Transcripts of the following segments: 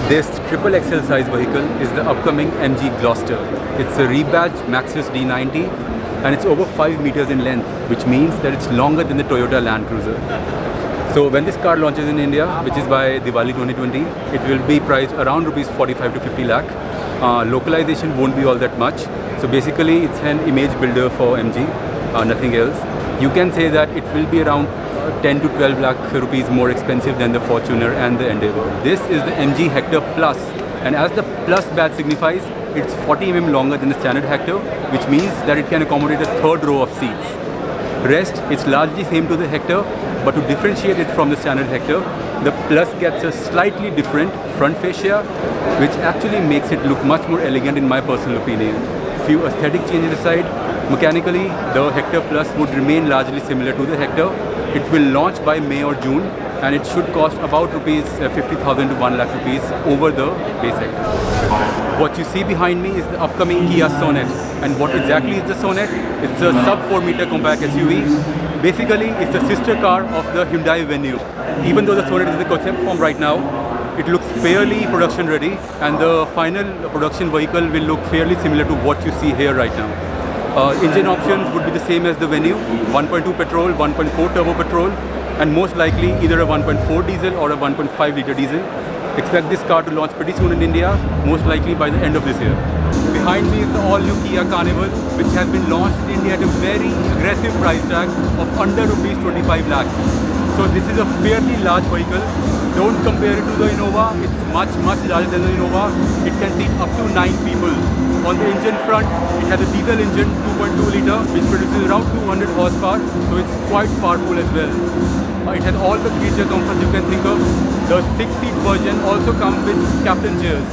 This triple XL size vehicle is the upcoming MG Gloster. It's a rebadged Maxus D90 and it's over 5 meters in length, which means that it's longer than the Toyota Land Cruiser. So when this car launches in India, which is by Diwali 2020, it will be priced around rupees 45 to 50 lakh. Localization won't be all that much. So basically it's an image builder for MG, nothing else. You can say that it will be around 10 to 12 lakh rupees more expensive than the Fortuner and the Endeavour. This is the MG Hector Plus, and as the Plus badge signifies, it's 40 mm longer than the standard Hector, which means that it can accommodate a third row of seats. Rest, it's largely same to the Hector, but to differentiate it from the standard Hector, the Plus gets a slightly different front fascia, which actually makes it look much more elegant in my personal opinion. Few aesthetic changes aside, mechanically, the Hector Plus would remain largely similar to the Hector. It will launch by May or June, and it should cost about rupees 50,000 to 1 lakh rupees over the base Hector. What you see behind me is the upcoming Kia Sonet. And what exactly is the Sonet? It's a sub 4 meter compact SUV. Basically, it's the sister car of the Hyundai Venue. Even though the Sonet is the concept form right now, it looks fairly production ready, and the final production vehicle will look fairly similar to what you see here right now. Engine options would be the same as the Venue, 1.2 petrol, 1.4 turbo petrol, and most likely either a 1.4 diesel or a 1.5 litre diesel. Expect this car to launch pretty soon in India, most likely by the end of this year. Behind me is the all-new Kia Carnival, which has been launched in India at a very aggressive price tag of under rupees 25 lakhs. So this is a fairly large vehicle. Don't compare it to the Innova, it's much larger than the Innova. It can seat up to 9 people. On the engine front, it has a diesel engine, 2.2 litre, which produces around 200 horsepower, so it's quite powerful as well. It has all the creature comforts you can think of. The 6-seat version also comes with captain chairs.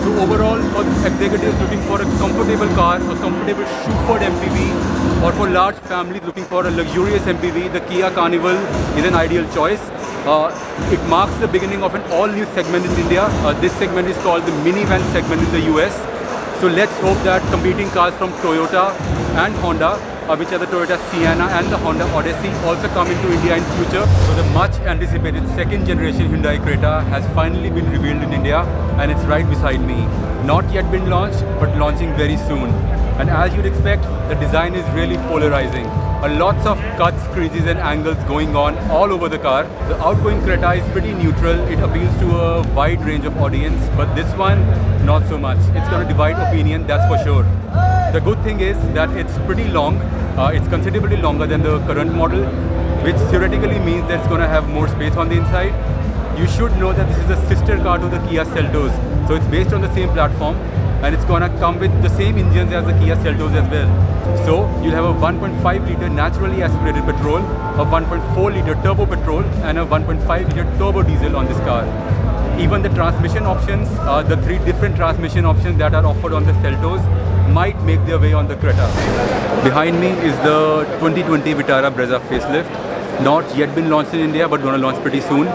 So overall, for executives looking for a comfortable car, a comfortable chauffeured MPV, or for large families looking for a luxurious MPV, the Kia Carnival is an ideal choice. It marks the beginning of an all-new segment in India. This segment is called the minivan segment in the US. So let's hope that competing cars from Toyota and Honda, which are the Toyota Sienna and the Honda Odyssey, also come into India in future. So the much anticipated second generation Hyundai Creta has finally been revealed in India, and it's right beside me. Not yet been launched, but launching very soon. And as you'd expect, the design is really polarizing. Lots of cuts, creases and angles going on all over the car. The outgoing Creta is pretty neutral. It appeals to a wide range of audience, but this one, not so much. It's going to divide opinion, that's for sure. The good thing is that it's pretty long. It's considerably longer than the current model, which theoretically means that it's going to have more space on the inside. You should know that this is a sister car to the Kia Seltos. So it's based on the same platform, and it's going to come with the same engines as the Kia Seltos as well. So you'll have a 1.5 litre naturally aspirated petrol, a 1.4 litre turbo petrol, and a 1.5 litre turbo diesel on this car. Even the transmission options, the 3 different transmission options that are offered on the Seltos might make their way on the Creta. Behind me is the 2020 Vitara Brezza facelift. Not yet been launched in India, but going to launch pretty soon.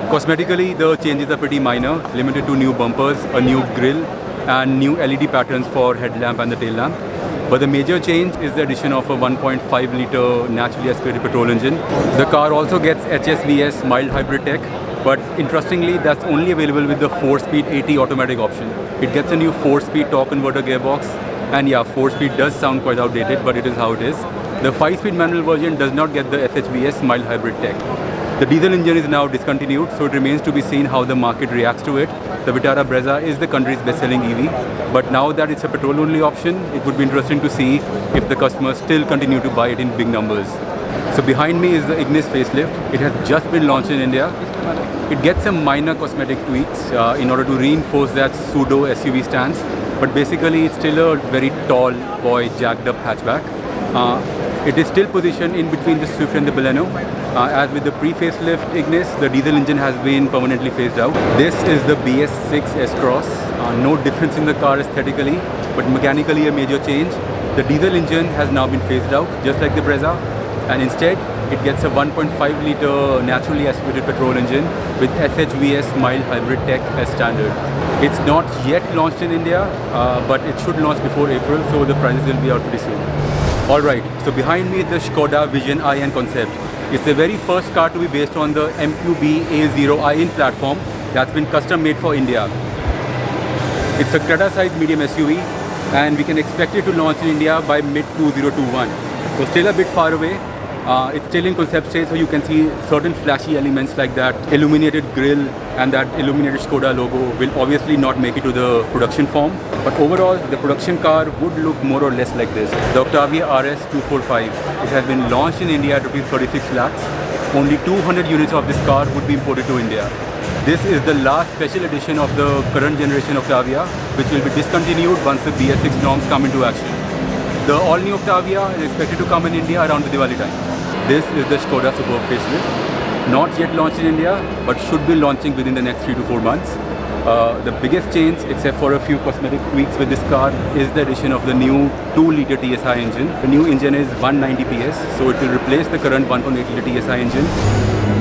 Cosmetically, the changes are pretty minor, limited to new bumpers, a new grille, and new LED patterns for headlamp and the tail lamp. But the major change is the addition of a 1.5 litre naturally aspirated petrol engine. The car also gets HSVS mild hybrid tech, but interestingly, that's only available with the 4-speed 80 automatic option. It gets a new 4-speed torque converter gearbox, and yeah, 4-speed does sound quite outdated, but it is how it is. The 5-speed manual version does not get the SHVS mild hybrid tech. The diesel engine is now discontinued, so it remains to be seen how the market reacts to it. The Vitara Brezza is the country's best-selling EV, but now that it's a petrol-only option, it would be interesting to see if the customers still continue to buy it in big numbers. So behind me is the Ignis facelift. It has just been launched in India. It gets some minor cosmetic tweaks in order to reinforce that pseudo SUV stance, but basically it's still a very tall boy jacked up hatchback. It is still positioned in between the Swift and the Baleno. As with the pre-facelift Ignis, the diesel engine has been permanently phased out. This is the BS6 S-Cross. No difference in the car aesthetically, but mechanically a major change. The diesel engine has now been phased out, just like the Brezza, and instead it gets a 1.5 litre naturally aspirated petrol engine with SHVS mild hybrid tech as standard. It's not yet launched in India, but it should launch before April, so the prices will be out pretty soon. Alright, so behind me is the Skoda Vision IN concept. It's the very first car to be based on the MQB A0 IN platform that's been custom made for India. It's a Creta-sized medium SUV, and we can expect it to launch in India by mid-2021. So still a bit far away. It's still in concept stage, so you can see certain flashy elements like that illuminated grille and that illuminated Skoda logo will obviously not make it to the production form. But overall, the production car would look more or less like this. The Octavia RS 245. It has been launched in India at rupees 36 lakhs. Only 200 units of this car would be imported to India. This is the last special edition of the current generation Octavia, which will be discontinued once the BS6 norms come into action. The all-new Octavia is expected to come in India around the Diwali time. This is the Skoda Superb facelift. Not yet launched in India, but should be launching within the next 3 to 4 months. The biggest change, except for a few cosmetic tweaks with this car, is the addition of the new 2-liter TSI engine. The new engine is 190 PS, so it will replace the current 1.8-liter TSI engine.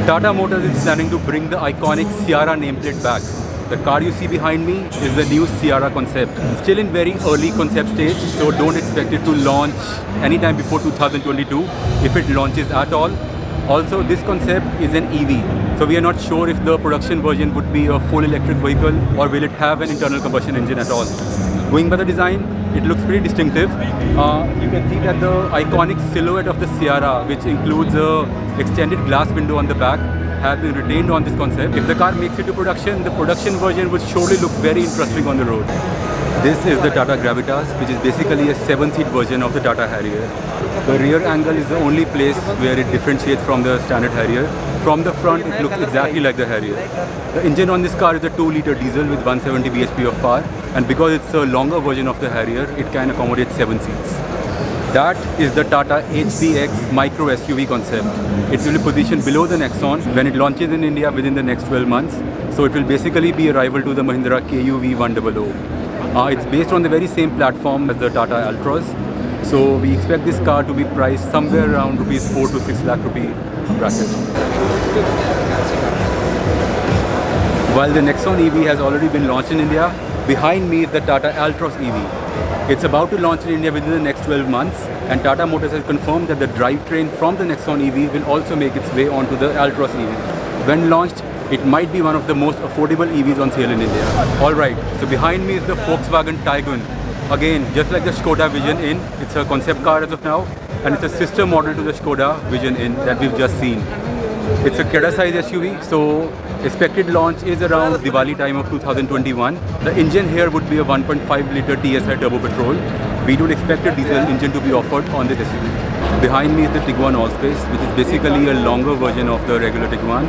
Tata Motors is planning to bring the iconic Sierra nameplate back. The car you see behind me is the new Sierra concept. Still in very early concept stage, so don't expect it to launch anytime before 2022, if it launches at all. Also, this concept is an EV, so we are not sure if the production version would be a full electric vehicle or will it have an internal combustion engine at all. Going by the design, it looks pretty distinctive. You can see that the iconic silhouette of the Sierra, which includes a extended glass window on the back, have been retained on this concept. If the car makes it to production, the production version would surely look very interesting on the road. This is the Tata Gravitas, which is basically a 7-seat version of the Tata Harrier. The rear angle is the only place where it differentiates from the standard Harrier. From the front, it looks exactly like the Harrier. The engine on this car is a 2-liter diesel with 170 bhp of power, and because it's a longer version of the Harrier, it can accommodate 7 seats. That is the Tata HBX micro SUV concept. It will be positioned below the Nexon when it launches in India within the next 12 months. So it will basically be a rival to the Mahindra KUV 100. It's based on the very same platform as the Tata Altroz. So we expect this car to be priced somewhere around rupees 4 to 6 lakh rupee bracket. While the Nexon EV has already been launched in India, behind me is the Tata Altroz EV. It's about to launch in India within the next 12 months, and Tata Motors has confirmed that the drivetrain from the Nexon EV will also make its way onto the Altroz EV. When launched, it might be one of the most affordable EVs on sale in India. Alright, so behind me is the Volkswagen Taygun. Again, just like the Skoda Vision In, it's a concept car as of now, and it's a sister model to the Skoda Vision In that we've just seen. It's a Creta-sized SUV, so expected launch is around Diwali time of 2021. The engine here would be a 1.5-liter TSI turbo petrol. We don't expect a diesel engine to be offered on this SUV. Behind me is the Tiguan Allspace, which is basically a longer version of the regular Tiguan.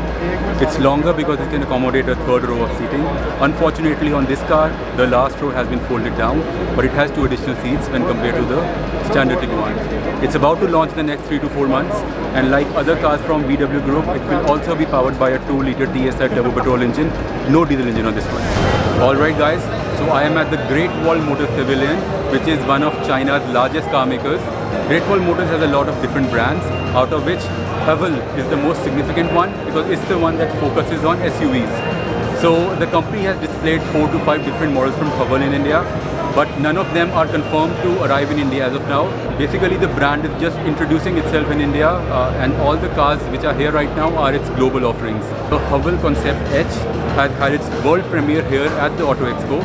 It's longer because it can accommodate a third row of seating. Unfortunately, on this car, the last row has been folded down, but it has 2 additional seats when compared to the standard Tiguan. It's about to launch in the next 3 to 4 months, and like other cars from VW Group, it will also be powered by a 2-liter TSI turbo petrol engine, no diesel engine on this one. Alright guys, so I am at the Great Wall Motors Pavilion, which is one of China's largest car makers. Great Wall Motors has a lot of different brands, out of which Haval is the most significant one because it's the one that focuses on SUVs. So the company has displayed 4 to 5 different models from Haval in India, but none of them are confirmed to arrive in India as of now. Basically, the brand is just introducing itself in India, and all the cars which are here right now are its global offerings. The Haval Concept H has had its world premiere here at the Auto Expo,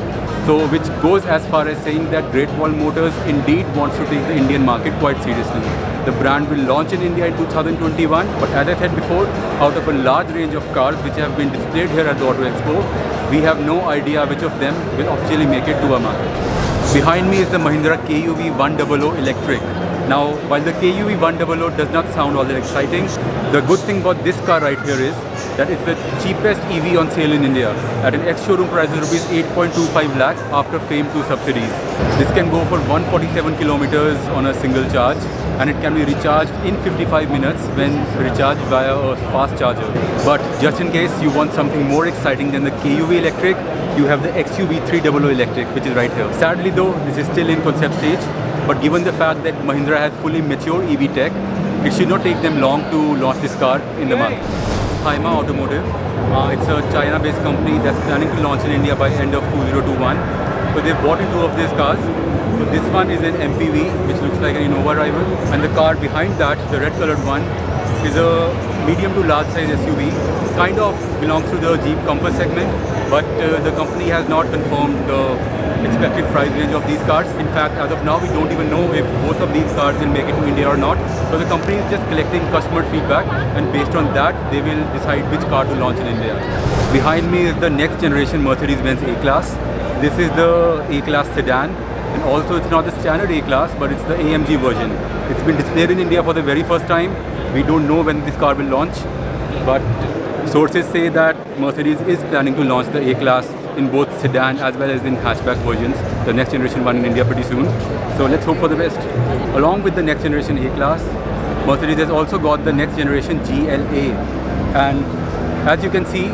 so which goes as far as saying that Great Wall Motors indeed wants to take the Indian market quite seriously. The brand will launch in India in 2021, but as I said before, out of a large range of cars which have been displayed here at the Auto Expo, we have no idea which of them will officially make it to our market. Behind me is the Mahindra KUV 100 Electric. Now, while the KUV 100 does not sound all that exciting, the good thing about this car right here is that it's the cheapest EV on sale in India at an ex-showroom price of rupees 8.25 lakh after FAME 2 subsidies. This can go for 147 kilometers on a single charge, and it can be recharged in 55 minutes when recharged via a fast charger. But just in case you want something more exciting than the KUV Electric, you have the XUV 300 Electric, which is right here. Sadly though, this is still in concept stage, but given the fact that Mahindra has fully mature EV tech, it should not take them long to launch this car in the market. Haima Automotive, it's a China-based company that's planning to launch in India by end of 2021. So they've bought in 2 of these cars. So this one is an MPV, which looks like an Innova rival, and the car behind that, the red colored one, is a medium to large size SUV. Kind of belongs to the Jeep Compass segment, but the company has not confirmed the expected price range of these cars. In fact, as of now, we don't even know if both of these cars will make it to India or not. So the company is just collecting customer feedback, and based on that, they will decide which car to launch in India. Behind me is the next generation Mercedes-Benz A-Class. This is the A-Class sedan, and also it's not the standard A-Class, but it's the AMG version. It's been displayed in India for the very first time. We don't know when this car will launch, but sources say that Mercedes is planning to launch the A-Class in both sedan as well as in hatchback versions, the next generation one in India pretty soon. So let's hope for the best. Along with the next generation A-Class, Mercedes has also got the next generation GLA. And as you can see,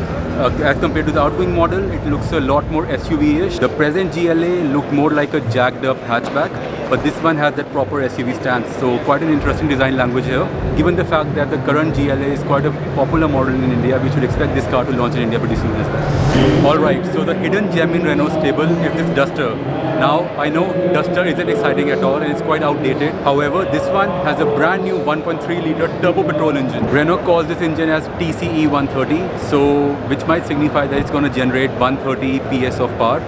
as compared to the outgoing model, it looks a lot more SUV-ish. The present GLA looked more like a jacked up hatchback, but this one has that proper SUV stance. So quite an interesting design language here. Given the fact that the current GLA is quite a popular model in India, we should expect this car to launch in India pretty soon as well. Alright, so the hidden gem in Renault's stable is this Duster. Now, I know Duster isn't exciting at all and it's quite outdated. However, this one has a brand new 1.3-litre turbo petrol engine. Renault calls this engine as TCE 130, so which might signify that it's going to generate 130 PS of power.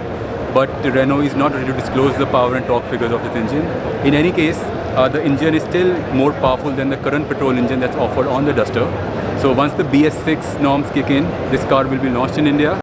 But Renault is not ready to disclose the power and torque figures of this engine. In any case, the engine is still more powerful than the current petrol engine that's offered on the Duster. So once the BS6 norms kick in, this car will be launched in India.